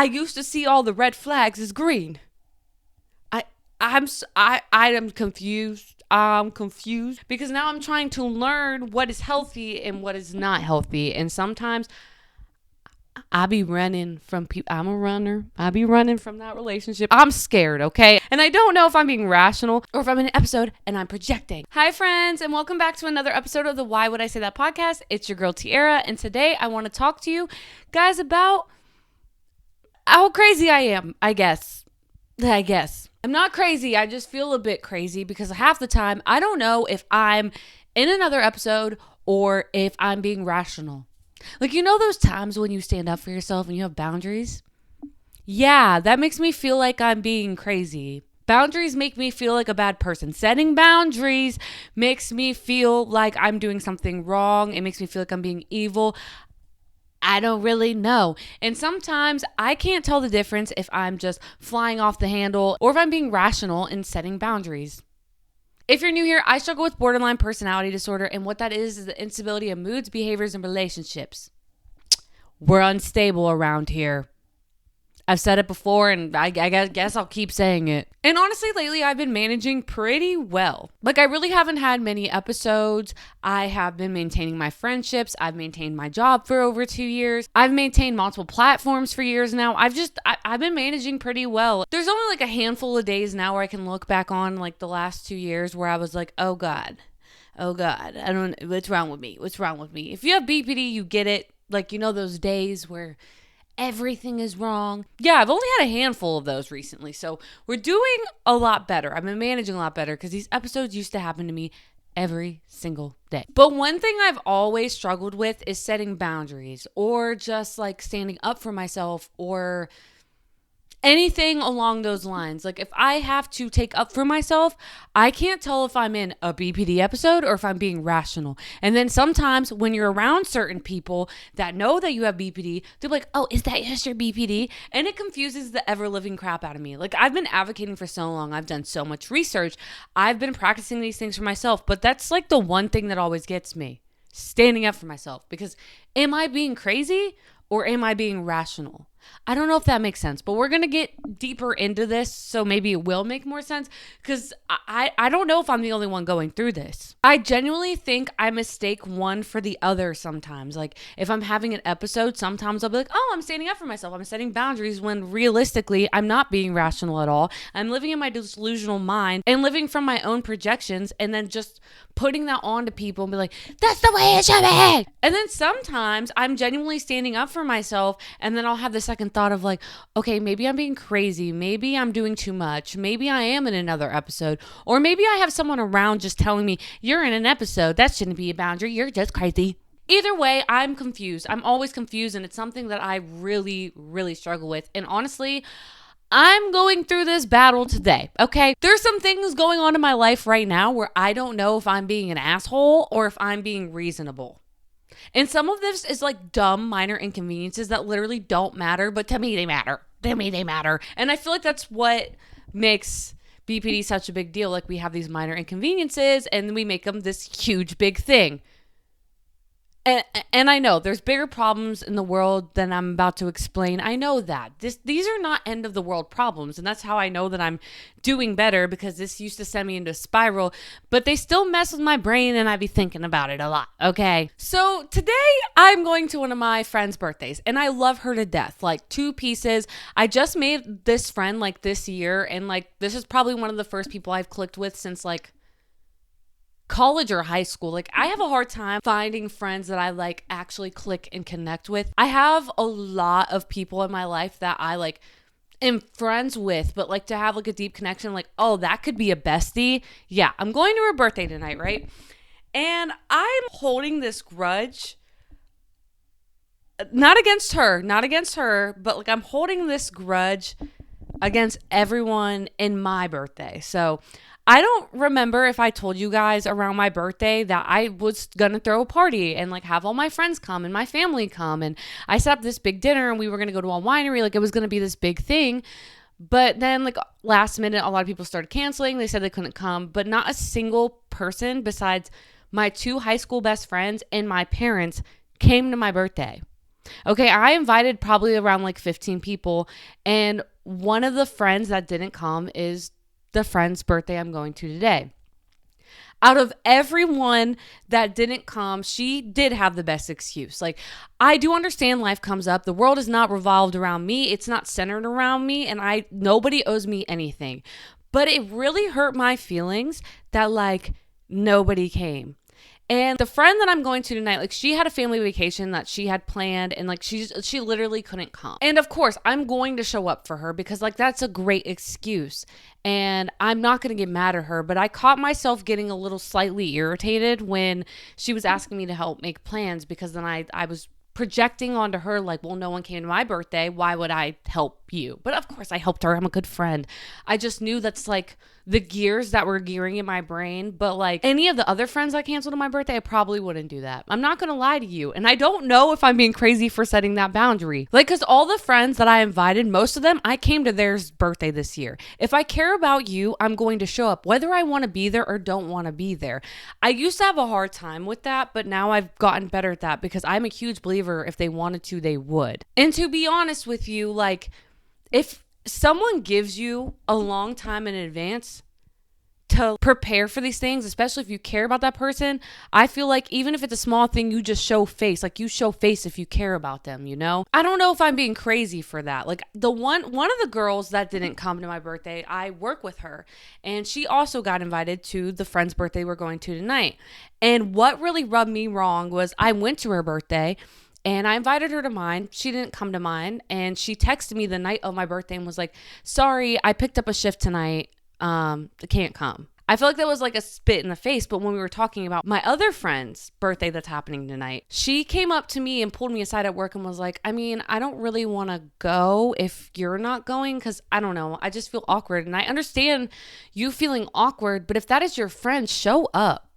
I used to see all the red flags as green. I am confused. I'm confused because now I'm trying to learn what is healthy and what is not healthy. And sometimes I be running from people. I'm a runner. I be running from that relationship. I'm scared, okay? And I don't know if I'm being rational or if I'm in an episode and I'm projecting. Hi, friends, and welcome back to another episode of the Why Would I Say That podcast. It's your girl, Tiara, and today I want to talk to you guys about how crazy I am, I guess. I'm not crazy. I just feel a bit crazy because half the time I don't know if I'm in another episode or if I'm being rational. Like, you know those times when you stand up for yourself and you have boundaries? Yeah, that makes me feel like I'm being crazy. Boundaries make me feel like a bad person. Setting boundaries makes me feel like I'm doing something wrong. It makes me feel like I'm being evil. I don't really know. And sometimes I can't tell the difference if I'm just flying off the handle or if I'm being rational in setting boundaries. If you're new here, I struggle with borderline personality disorder, and what that is the instability of moods, behaviors, and relationships. We're unstable around here. I've said it before, and I guess I'll keep saying it. And honestly, lately, I've been managing pretty well. Like, I really haven't had many episodes. I have been maintaining my friendships. I've maintained my job for over 2 years. I've maintained multiple platforms for years now. I've been managing pretty well. There's only like a handful of days now where I can look back on like the last 2 years where I was like, oh God, what's wrong with me? If you have BPD, you get it. Like, you know, those days where everything is wrong. Yeah, I've only had a handful of those recently. So we're doing a lot better. I've been managing a lot better because these episodes used to happen to me every single day. But one thing I've always struggled with is setting boundaries or just like standing up for myself or anything along those lines. Like, if I have to take up for myself, I can't tell if I'm in a BPD episode or if I'm being rational. And then sometimes when you're around certain people that know that you have BPD, they're like, oh, is that just your BPD? And it confuses the ever-living crap out of me. Like, I've been advocating for so long. I've done so much research. I've been practicing these things for myself. But that's like the one thing that always gets me. Standing up for myself. Because am I being crazy or am I being rational? I don't know if that makes sense, but we're going to get deeper into this, so maybe it will make more sense, because I don't know if I'm the only one going through this. I genuinely think I mistake one for the other sometimes. Like, if I'm having an episode, sometimes I'll be like, oh, I'm standing up for myself. I'm setting boundaries, when realistically, I'm not being rational at all. I'm living in my delusional mind and living from my own projections and then just putting that on to people and be like, that's the way it should be. And then sometimes I'm genuinely standing up for myself, and then I'll have the second thought of like, okay, maybe I'm being crazy. Maybe I'm doing too much. Maybe I am in another episode. Or maybe I have someone around just telling me, you're in an episode. That shouldn't be a boundary. You're just crazy. Either way, I'm confused. I'm always confused, and it's something that I really, really struggle with. And honestly, I'm going through this battle today, okay? There's some things going on in my life right now where I don't know if I'm being an asshole or if I'm being reasonable. And some of this is like dumb minor inconveniences that literally don't matter, but to me they matter. And I feel like that's what makes BPD such a big deal. Like, we have these minor inconveniences and we make them this huge big thing. And I know there's bigger problems in the world than I'm about to explain. I know that. These are not end of the world problems. And that's how I know that I'm doing better, because this used to send me into a spiral. But they still mess with my brain and I be thinking about it a lot. Okay. So today I'm going to one of my friend's birthdays and I love her to death. Like, 2 pieces. I just made this friend like this year. And like, this is probably one of the first people I've clicked with since like college or high school. Like, I have a hard time finding friends that I like actually click and connect with. I have a lot of people in my life that I like am friends with, but like to have like a deep connection, like, oh, that could be a bestie. Yeah, I'm going to her birthday tonight, right? And I'm holding this grudge. Not against her, but like I'm holding this grudge against everyone in my birthday. So I don't remember if I told you guys around my birthday that I was going to throw a party and like have all my friends come and my family come. And I set up this big dinner and we were going to go to a winery. Like, it was going to be this big thing. But then like last minute, a lot of people started canceling. They said they couldn't come, but not a single person besides my 2 high school best friends and my parents came to my birthday. Okay, I invited probably around like 15 people, and one of the friends that didn't come is the friend's birthday I'm going to today. Out of everyone that didn't come, she did have the best excuse. Like, I do understand life comes up. The world is not revolved around me. It's not centered around me, and nobody owes me anything. But it really hurt my feelings that like nobody came. And the friend that I'm going to tonight, like she had a family vacation that she had planned and like she literally couldn't come. And of course, I'm going to show up for her because like that's a great excuse. And I'm not going to get mad at her, but I caught myself getting a little slightly irritated when she was asking me to help make plans because then I was projecting onto her like, well, no one came to my birthday. Why would I help you? But of course I helped her. I'm a good friend. I just knew that's like the gears that were gearing in my brain. But like any of the other friends I canceled on my birthday, I probably wouldn't do that. I'm not going to lie to you. And I don't know if I'm being crazy for setting that boundary. Like, cause all the friends that I invited, most of them, I came to their birthday this year. If I care about you, I'm going to show up whether I want to be there or don't want to be there. I used to have a hard time with that, but now I've gotten better at that because I'm a huge believer if they wanted to, they would. And to be honest with you, like if someone gives you a long time in advance to prepare for these things, especially if you care about that person, I feel like even if it's a small thing, you just show face. Like you show face if you care about them, you know? I don't know if I'm being crazy for that. Like the one of the girls that didn't come to my birthday, I work with her and she also got invited to the friend's birthday we're going to tonight. And what really rubbed me wrong was I went to her birthday and I invited her to mine. She didn't come to mine. And she texted me the night of my birthday and was like, sorry, I picked up a shift tonight. I can't come. I feel like that was like a spit in the face. But when we were talking about my other friend's birthday that's happening tonight, she came up to me and pulled me aside at work and was like, I mean, I don't really want to go if you're not going because I don't know. I just feel awkward. And I understand you feeling awkward. But if that is your friend, show up.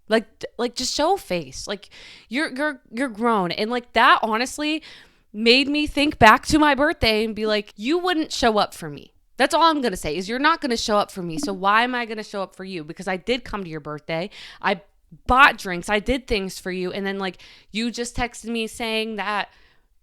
Like just show face. Like you're grown. And like that honestly made me think back to my birthday and be like, you wouldn't show up for me. That's all I'm going to say is you're not going to show up for me. So why am I going to show up for you? Because I did come to your birthday. I bought drinks. I did things for you. And then like you just texted me saying that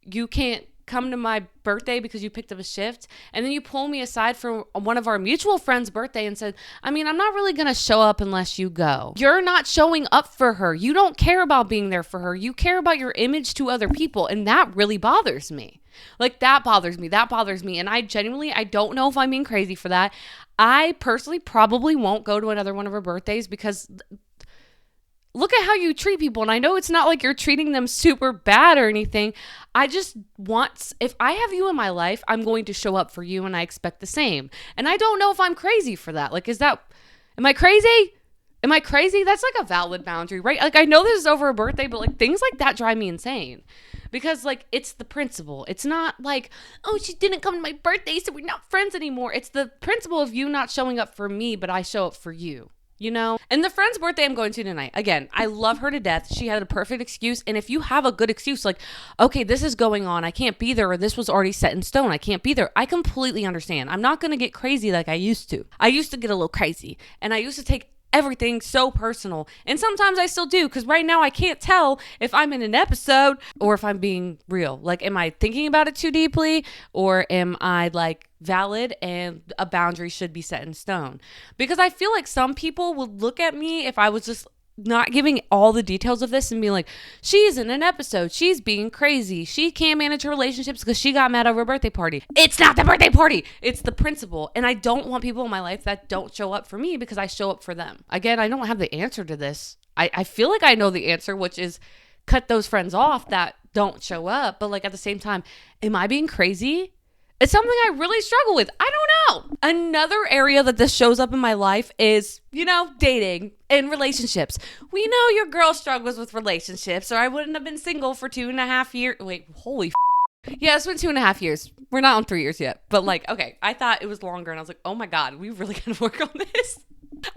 you can't come to my birthday because you picked up a shift. And then you pull me aside for one of our mutual friends' birthday and said, I mean, I'm not really going to show up unless you go. You're not showing up for her. You don't care about being there for her. You care about your image to other people. And that really bothers me. Like that bothers me. And I don't know if I'm being crazy for that. I personally probably won't go to another one of her birthdays because look at how you treat people. And I know it's not like you're treating them super bad or anything. I just if I have you in my life, I'm going to show up for you and I expect the same. And I don't know if I'm crazy for that. Like, am I crazy? That's like a valid boundary, right? Like, I know this is over a birthday, but like things like that drive me insane because like it's the principle. It's not like, oh, she didn't come to my birthday, so we're not friends anymore. It's the principle of you not showing up for me, but I show up for you. You know? And the friend's birthday I'm going to tonight, again, I love her to death. She had a perfect excuse. And if you have a good excuse, like, okay, this is going on, I can't be there, or this was already set in stone, I can't be there, I completely understand. I'm not going to get crazy like I used to. I used to get a little crazy. And I used to take everything so personal. And sometimes I still do, because right now I can't tell if I'm in an episode or if I'm being real. Like, am I thinking about it too deeply, or am I like valid and a boundary should be set in stone? Because I feel like some people would look at me if I was just not giving all the details of this and be like, she's in an episode, she's being crazy, she can't manage her relationships because she got mad over a birthday party. It's not the birthday party, it's the principle. And I don't want people in my life that don't show up for me because I show up for them. Again, I don't have the answer to this. I feel like I know the answer, which is cut those friends off that don't show up. But like at the same time, am I being crazy? It's something I really struggle with. I don't know. Another area that this shows up in my life is, dating and relationships. We know your girl struggles with relationships, or I wouldn't have been single for 2.5 years. Wait, holy yeah, it's been 2.5 years. We're not on 3 years yet. But like, okay, I thought it was longer and I was like, oh my God, we really got to work on this.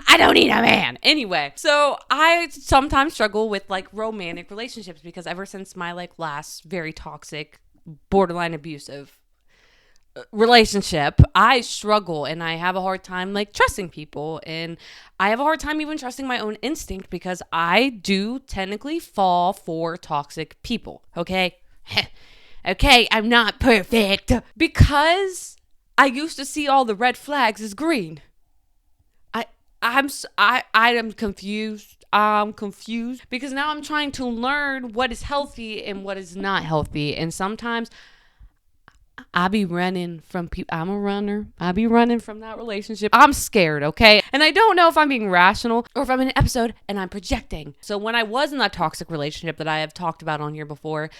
I don't need a man. Anyway, so I sometimes struggle with like romantic relationships because ever since my like last very toxic, borderline abusive relationship, I struggle and I have a hard time like trusting people, and I have a hard time even trusting my own instinct because I do technically fall for toxic people. Okay. Okay, I'm not perfect. Because I used to see all the red flags as green. I am confused. I'm confused because now I'm trying to learn what is healthy and what is not healthy. And sometimes I be running from people. I'm a runner. I be running from that relationship. I'm scared, okay? And I don't know if I'm being rational or if I'm in an episode and I'm projecting. So when I was in that toxic relationship that I have talked about on here before,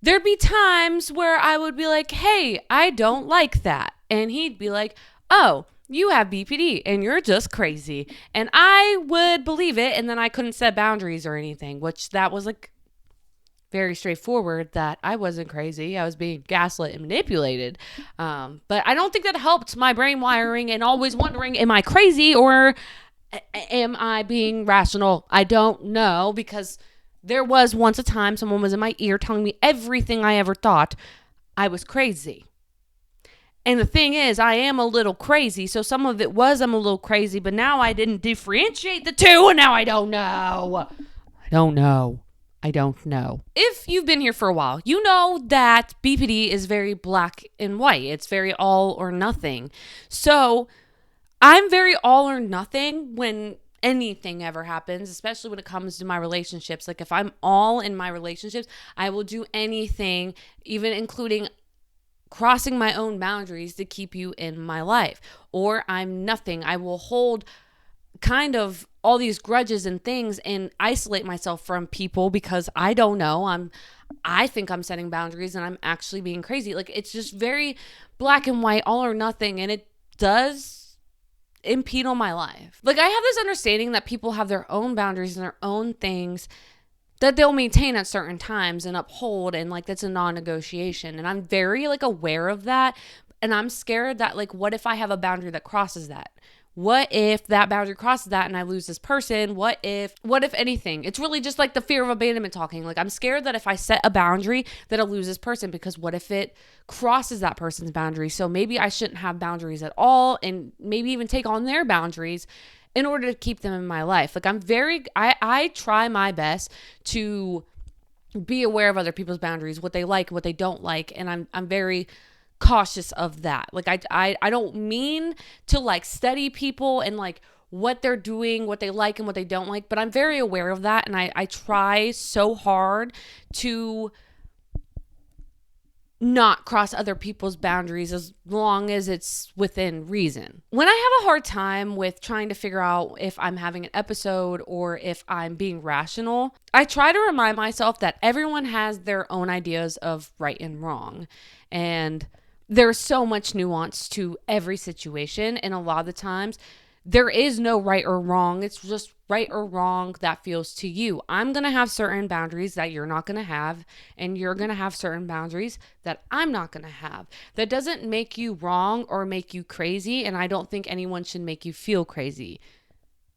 there'd be times where I would be like, hey, I don't like that. And he'd be like, oh, you have BPD and you're just crazy. And I would believe it. And then I couldn't set boundaries or anything, which that was like very straightforward that I wasn't crazy. I was being gaslit and manipulated. But I don't think that helped my brain wiring and always wondering, am I crazy or am I being rational? I don't know, because there was once a time someone was in my ear telling me everything I ever thought I was crazy. And the thing is, I am a little crazy. So some of it was I'm a little crazy, but now I didn't differentiate the two. And now I don't know. I don't know. If you've been here for a while, you know that BPD is very black and white. It's very all or nothing. So I'm very all or nothing when anything ever happens, especially when it comes to my relationships. Like if I'm all in my relationships, I will do anything, even including crossing my own boundaries to keep you in my life. Or I'm nothing. I will hold kind of all these grudges and things and isolate myself from people because I don't know. I think I'm setting boundaries and I'm actually being crazy. Like it's just very black and white, all or nothing, and it does impede on my life. Like I have this understanding that people have their own boundaries and their own things that they'll maintain at certain times and uphold, and like that's a non-negotiation. And I'm very like aware of that, and I'm scared that like what if I have a boundary that crosses that? What if that boundary crosses that and I lose this person? What if anything? It's really just like the fear of abandonment talking. Like I'm scared that if I set a boundary that I'll lose this person, because what if it crosses that person's boundary? So maybe I shouldn't have boundaries at all, and maybe even take on their boundaries in order to keep them in my life. Like I try my best to be aware of other people's boundaries, what they like, what they don't like. And I'm very cautious of that. Like I don't mean to like study people and like what they're doing, what they like and what they don't like, but I'm very aware of that. And I try so hard to not cross other people's boundaries as long as it's within reason. When I have a hard time with trying to figure out if I'm having an episode or if I'm being rational, I try to remind myself that everyone has their own ideas of right and wrong. And there's so much nuance to every situation. And a lot of the times there is no right or wrong. It's just right or wrong that feels to you. I'm going to have certain boundaries that you're not going to have, and you're going to have certain boundaries that I'm not going to have. That doesn't make you wrong or make you crazy, and I don't think anyone should make you feel crazy.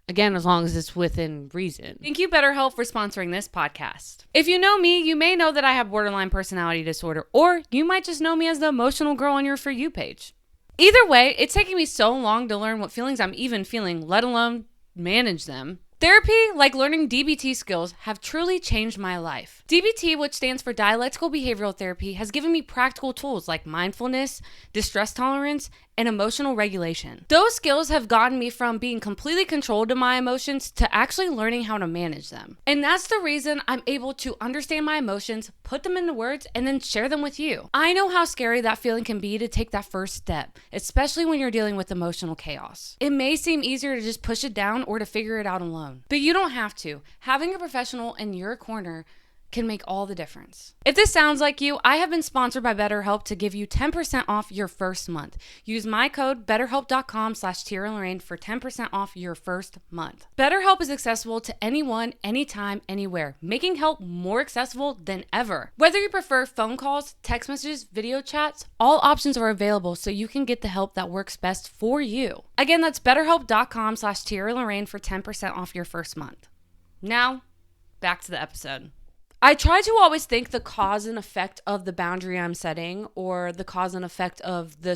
Again, as long as it's within reason. Thank you, BetterHelp, for sponsoring this podcast. If you know me, you may know that I have borderline personality disorder, or you might just know me as the emotional girl on your For You page. Either way, it's taking me so long to learn what feelings I'm even feeling, let alone manage them. Therapy, like learning DBT skills, have truly changed my life. DBT, which stands for Dialectical Behavioral Therapy, has given me practical tools like mindfulness, distress tolerance, and emotional regulation. Those skills have gotten me from being completely controlled to my emotions to actually learning how to manage them. And that's the reason I'm able to understand my emotions, put them into words, and then share them with you. I know how scary that feeling can be to take that first step, especially when you're dealing with emotional chaos. It may seem easier to just push it down or to figure it out alone, but you don't have to. Having a professional in your corner can make all the difference. If this sounds like you, I have been sponsored by BetterHelp to give you 10% off your first month. Use my code betterhelp.com/TiaraLorraine for 10% off your first month. BetterHelp is accessible to anyone, anytime, anywhere, making help more accessible than ever. Whether you prefer phone calls, text messages, video chats, all options are available so you can get the help that works best for you. Again, that's betterhelp.com/TiaraLorraine for 10% off your first month. Now, back to the episode. I try to always think the cause and effect of the boundary I'm setting, or the cause and effect of the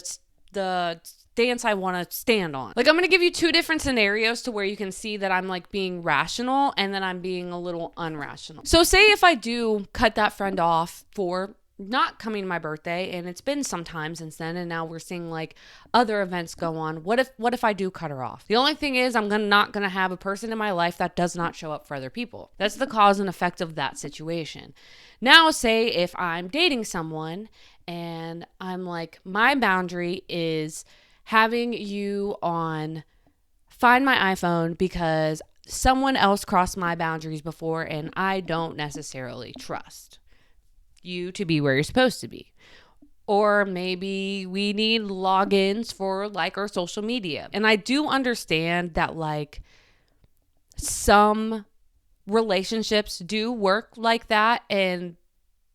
stance I want to stand on. Like I'm going to give you two different scenarios to where you can see that I'm like being rational and then I'm being a little unrational. So say if I do cut that friend off for not coming to my birthday, and it's been some time since then, and now we're seeing like other events go on. What if I do cut her off? The only thing is not gonna have a person in my life that does not show up for other people. That's the cause and effect of that situation. Now say if I'm dating someone and I'm like, my boundary is having you on Find My iPhone because someone else crossed my boundaries before and I don't necessarily trust you to be where you're supposed to be. Or maybe we need logins for like our social media. And I do understand that like some relationships do work like that, and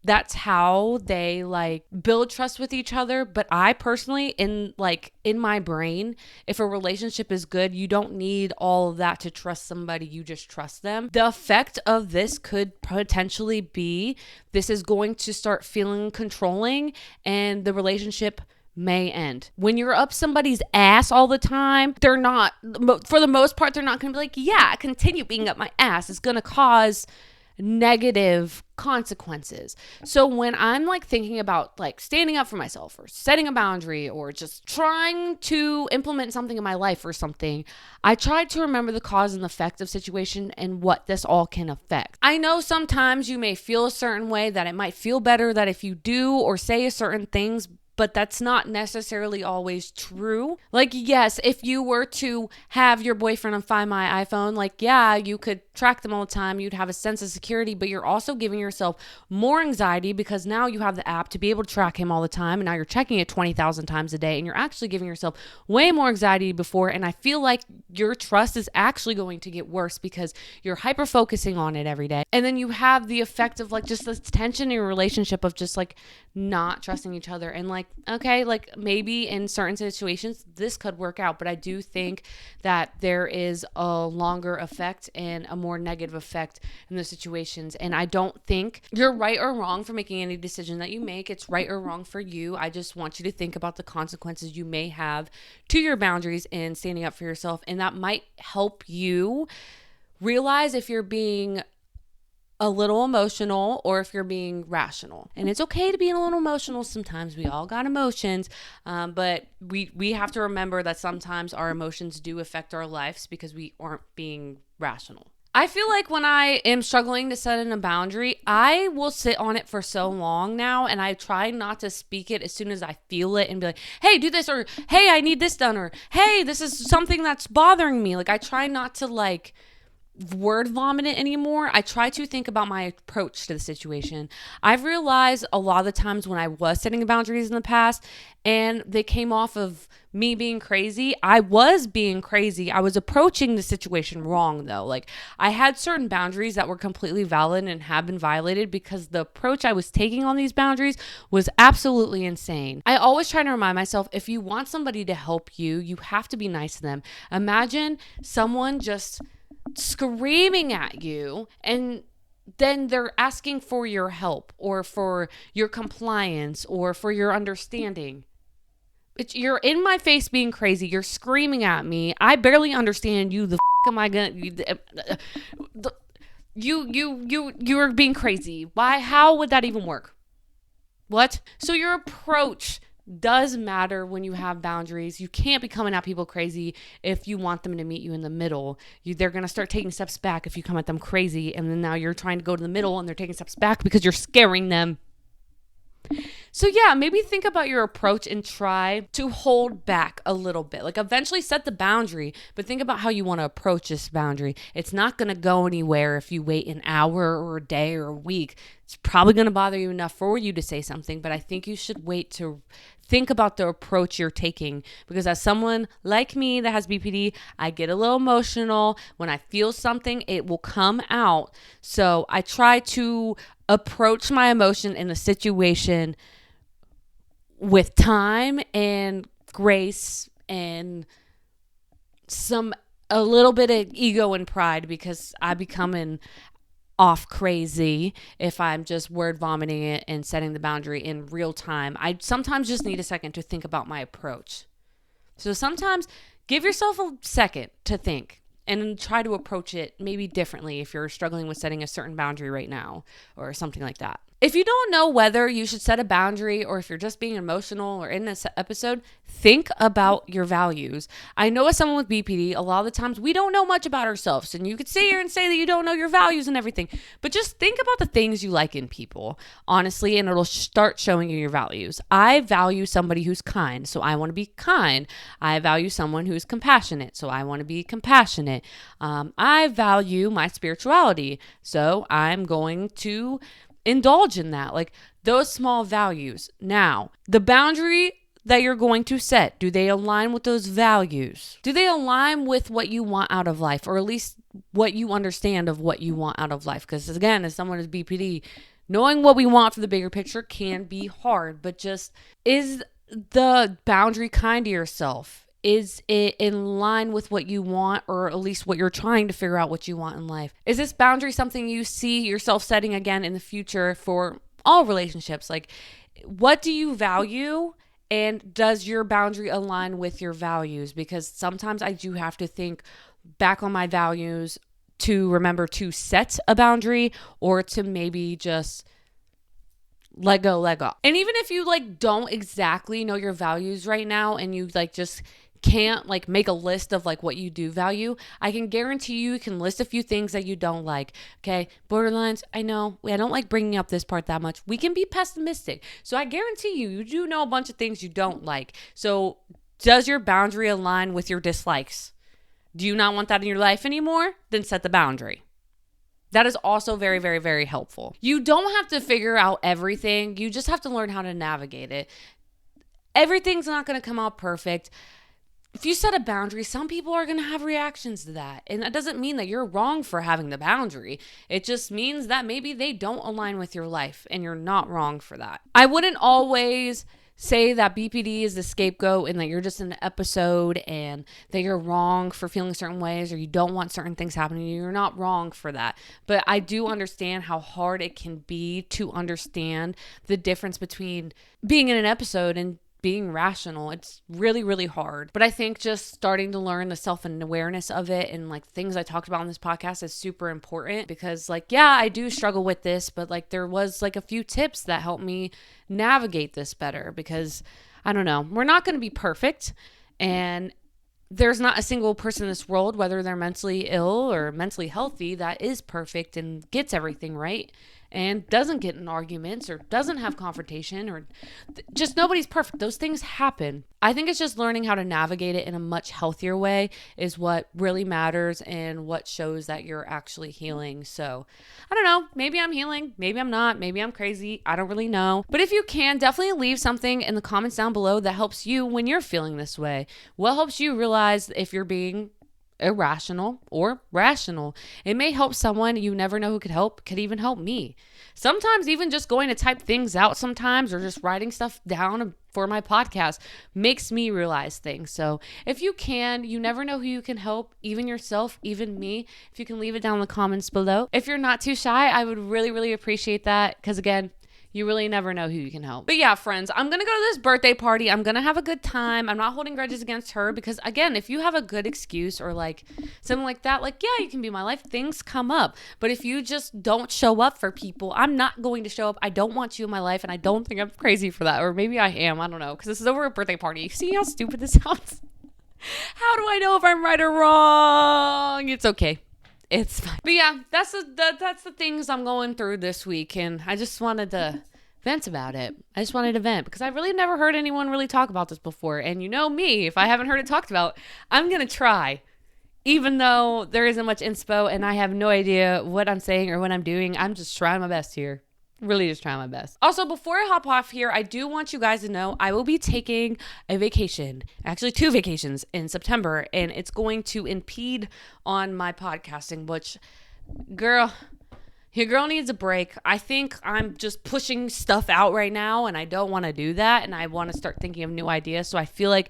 that's how they like build trust with each other. But I personally, in my brain, if a relationship is good, you don't need all of that to trust somebody. You just trust them. The effect of this could potentially be this is going to start feeling controlling, and the relationship may end. When you're up somebody's ass all the time, they're not, for the most part, they're not going to be like, yeah, continue being up my ass. It's going to cause negative consequences. So when I'm like thinking about like standing up for myself or setting a boundary or just trying to implement something in my life or something, I try to remember the cause and effect of situation and what this all can affect. I know sometimes you may feel a certain way, that it might feel better that if you do or say a certain things, but that's not necessarily always true. Like, yes, if you were to have your boyfriend on Find My iPhone, like, yeah, you could track them all the time. You'd have a sense of security, but you're also giving yourself more anxiety because now you have the app to be able to track him all the time. And now you're checking it 20,000 times a day, and you're actually giving yourself way more anxiety before. And I feel like your trust is actually going to get worse because you're hyper focusing on it every day. And then you have the effect of like just this tension in your relationship of just like not trusting each other. And like, okay, like maybe in certain situations this could work out, but I do think that there is a longer effect and a more negative effect in those situations. And I don't think you're right or wrong for making any decision that you make. It's right or wrong for you. I just want you to think about the consequences you may have to your boundaries and standing up for yourself. And that might help you realize if you're being a little emotional or if you're being rational. And it's okay to be a little emotional sometimes. We all got emotions, but we have to remember that sometimes our emotions do affect our lives because we aren't being rational. I feel like when I am struggling to set in a boundary, I will sit on it for so long now, and I try not to speak it as soon as I feel it and be like, hey, do this, or hey, I need this done, or hey, this is something that's bothering me. Like, I try not to like word vomit it anymore. I try to think about my approach to the situation. I've realized a lot of the times when I was setting boundaries in the past and they came off of me being crazy, I was being crazy. I was approaching the situation wrong though. Like, I had certain boundaries that were completely valid and have been violated because the approach I was taking on these boundaries was absolutely insane. I always try to remind myself, if you want somebody to help you, you have to be nice to them. Imagine someone just screaming at you and then they're asking for your help or for your compliance or for your understanding. You're in my face being crazy. You're screaming at me. I barely understand you. The am I gonna? You're being crazy. Why? How would that even work? What? So your approach does matter when you have boundaries. You can't be coming at people crazy if you want them to meet you in the middle. They're going to start taking steps back if you come at them crazy, and then now you're trying to go to the middle and they're taking steps back because you're scaring them. So yeah, maybe think about your approach and try to hold back a little bit. Like, eventually set the boundary, but think about how you want to approach this boundary. It's not going to go anywhere if you wait an hour or a day or a week. It's probably going to bother you enough for you to say something, but I think you should wait to think about the approach you're taking, because as someone like me that has BPD, I get a little emotional. When I feel something, it will come out. So I try to approach my emotion in a situation with time and grace and a little bit of ego and pride, because I become off crazy if I'm just word vomiting it and setting the boundary in real time. I sometimes just need a second to think about my approach. So sometimes give yourself a second to think and try to approach it maybe differently if you're struggling with setting a certain boundary right now or something like that. If you don't know whether you should set a boundary or if you're just being emotional or in this episode, think about your values. I know as someone with BPD, a lot of the times we don't know much about ourselves. And you could sit here and say that you don't know your values and everything. But just think about the things you like in people, honestly, and it'll start showing you your values. I value somebody who's kind, so I want to be kind. I value someone who's compassionate, so I want to be compassionate. I value my spirituality, so I'm going to indulge in that, like those small values. Now, the boundary that you're going to set, do they align with those values? Do they align with what you want out of life, or at least what you understand of what you want out of life? Because again, as someone who's BPD, knowing what we want for the bigger picture can be hard, but just, is the boundary kind to yourself? Is it in line with what you want, or at least what you're trying to figure out what you want in life? Is this boundary something you see yourself setting again in the future for all relationships? Like, what do you value, and does your boundary align with your values? Because sometimes I do have to think back on my values to remember to set a boundary, or to maybe just let go. And even if you like don't exactly know your values right now, and you like just can't like make a list of like what you do value, I can guarantee you can list a few things that you don't like. Okay, borderlines, I know I don't like bringing up this part that much. We can be pessimistic, so I guarantee you do know a bunch of things you don't like. So does your boundary align with your dislikes? Do you not want that in your life anymore? Then set the boundary. That is also very, very, very helpful. You don't have to figure out everything. You just have to learn how to navigate it. Everything's not going to come out perfect. If you set a boundary, some people are going to have reactions to that. And that doesn't mean that you're wrong for having the boundary. It just means that maybe they don't align with your life, and you're not wrong for that. I wouldn't always say that BPD is the scapegoat and that you're just in an episode and that you're wrong for feeling certain ways, or you don't want certain things happening to you. You're not wrong for that. But I do understand how hard it can be to understand the difference between being in an episode and being rational. It's really, really hard. But I think just starting to learn the self-awareness of it, and like things I talked about on this podcast, is super important, because like, yeah, I do struggle with this, but like there was like a few tips that helped me navigate this better, because I don't know, we're not going to be perfect, and there's not a single person in this world, whether they're mentally ill or mentally healthy, that is perfect and gets everything right and doesn't get in arguments or doesn't have confrontation, or just nobody's perfect. Those things happen. I think it's just learning how to navigate it in a much healthier way is what really matters, and what shows that you're actually healing. So I don't know, maybe I'm healing, maybe I'm not, maybe I'm crazy. I don't really know. But if you can, definitely leave something in the comments down below that helps you when you're feeling this way. What helps you realize if you're being irrational or rational? It may help someone. You never know who could even help me. Sometimes even just going to type things out sometimes, or just writing stuff down for my podcast, makes me realize things. So if you can, you never know who you can help, even yourself, even me. If you can leave it down in the comments below. If you're not too shy, I would really, really appreciate that, because again, you really never know who you can help. But yeah, friends, I'm going to go to this birthday party. I'm going to have a good time. I'm not holding grudges against her, because again, if you have a good excuse or like something like that, like, yeah, you can be my life. Things come up. But if you just don't show up for people, I'm not going to show up. I don't want you in my life, and I don't think I'm crazy for that. Or maybe I am. I don't know, because this is over a birthday party. See how stupid this sounds? How do I know if I'm right or wrong? It's okay. It's fine. But yeah, that's the things I'm going through this week, and I just wanted to vent about it. I just wanted to vent, because I really never heard anyone really talk about this before. And you know me, if I haven't heard it talked about, I'm going to try. Even though there isn't much inspo and I have no idea what I'm saying or what I'm doing, I'm just trying my best here. Really just trying my best. Also, before I hop off here, I do want you guys to know I will be taking a vacation, actually 2 vacations in September, and it's going to impede on my podcasting, which, girl, your girl needs a break. I think I'm just pushing stuff out right now, and I don't want to do that, and I want to start thinking of new ideas. So I feel like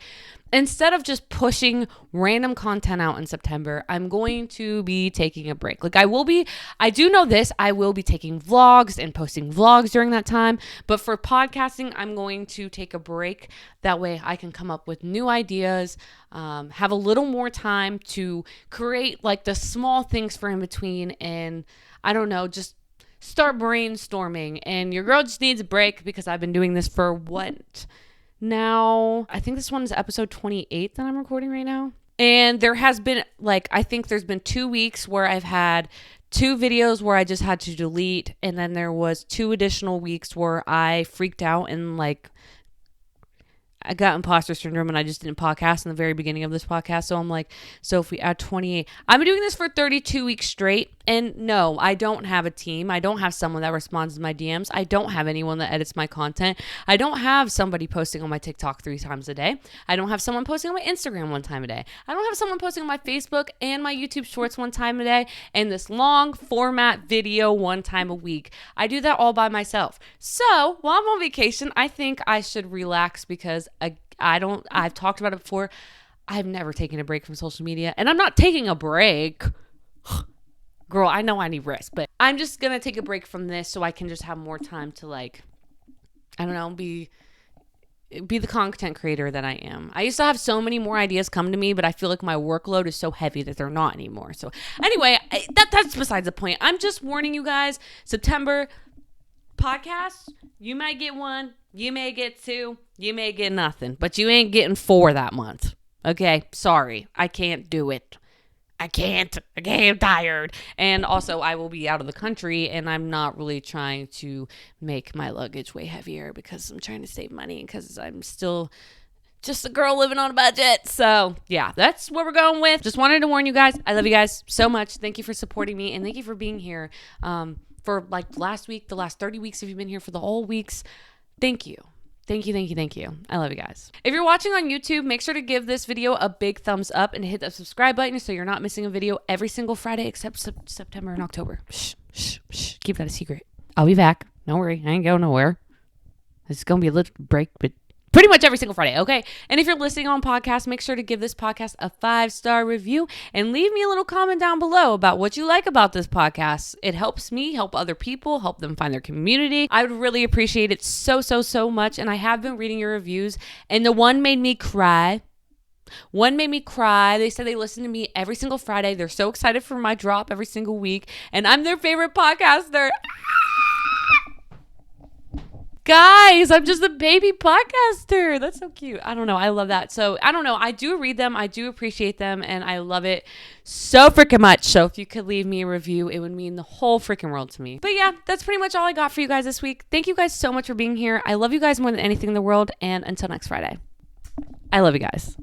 instead of just pushing random content out in September, I'm going to be taking a break. Like I do know this, I will be taking vlogs and posting vlogs during that time. But for podcasting, I'm going to take a break. That way I can come up with new ideas, have a little more time to create like the small things for in between, and I don't know, just start brainstorming. And your girl just needs a break because I've been doing this for what now? I think this one is episode 28 that I'm recording right now. And there has been I think there's been 2 weeks where I've had 2 videos where I just had to delete. And then there was 2 additional weeks where I freaked out and I got imposter syndrome and I just didn't podcast in the very beginning of this podcast. So I'm like, so if we add 28, I've been doing this for 32 weeks straight. And no, I don't have a team. I don't have someone that responds to my DMs. I don't have anyone that edits my content. I don't have somebody posting on my TikTok 3 times a day. I don't have someone posting on my Instagram 1 time a day. I don't have someone posting on my Facebook and my YouTube shorts 1 time a day and this long format video 1 time a week. I do that all by myself. So while I'm on vacation, I think I should relax because I've talked about it before. I've never taken a break from social media, and I'm not taking a break. Girl, I know I need rest, but I'm just going to take a break from this so I can just have more time to I don't know, be the content creator that I am. I used to have so many more ideas come to me, but I feel like my workload is so heavy that they're not anymore. So anyway, that's besides the point. I'm just warning you guys, September podcast, you might get 1, you may get 2, you may get nothing, but you ain't getting 4 that month. Okay, sorry, I can't do it. I can't. I'm tired. And also, I will be out of the country, and I'm not really trying to make my luggage way heavier because I'm trying to save money because I'm still just a girl living on a budget. So, yeah, that's what we're going with. Just wanted to warn you guys. I love you guys so much. Thank you for supporting me, and thank you for being here for last week, the last 30 weeks if you've been here for the whole weeks. Thank you. Thank you, thank you, thank you. I love you guys. If you're watching on YouTube, make sure to give this video a big thumbs up and hit that subscribe button so you're not missing a video every single Friday except September and October. Shh, shh, shh. Keep that a secret. I'll be back. Don't worry. I ain't going nowhere. It's going to be a little break, but pretty much every single Friday, okay? And if you're listening on podcast, make sure to give this podcast a 5-star review and leave me a little comment down below about what you like about this podcast. It helps me help other people, help them find their community. I would really appreciate it so much. And I have been reading your reviews, and the one made me cry. One made me cry. They said they listen to me every single Friday. They're so excited for my drop every single week, and I'm their favorite podcaster. Guys, I'm just a baby podcaster. That's so cute. I don't know. I love that. So I don't know. I do read them. I do appreciate them. And I love it so freaking much. So if you could leave me a review, it would mean the whole freaking world to me. But yeah, that's pretty much all I got for you guys this week. Thank you guys so much for being here. I love you guys more than anything in the world. And until next Friday, I love you guys.